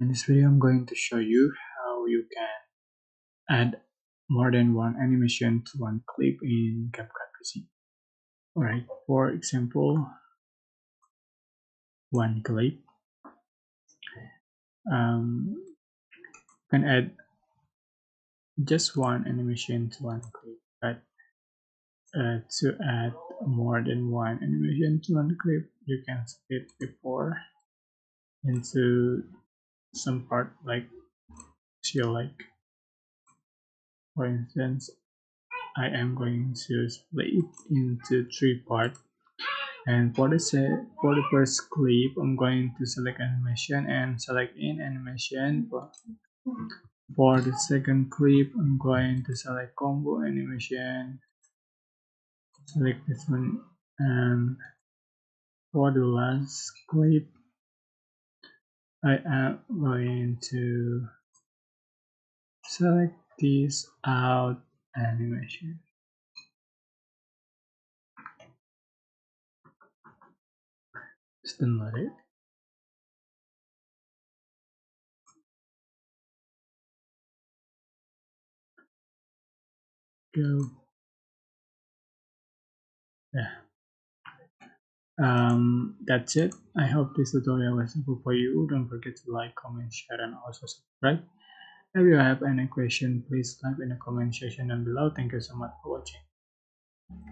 In this video, I'm going to show you how you can add more than one animation to one clip in CapCut PC. Alright, for example, one clip. You can add just one animation to one clip, but to add more than one animation to one clip, you can split before into some part like you like. For instance, I am going to split it into three parts. And for the first clip, I'm going to select animation and select in animation. For the second clip, I'm going to select combo animation, select this one, and for the last clip, I am going to select this out animation. Just download it. Go. Yeah. That's it. I hope this tutorial was helpful for you. Don't forget to like, comment, share, and also subscribe. If you have any question, please type in the comment section down below. Thank you so much for watching.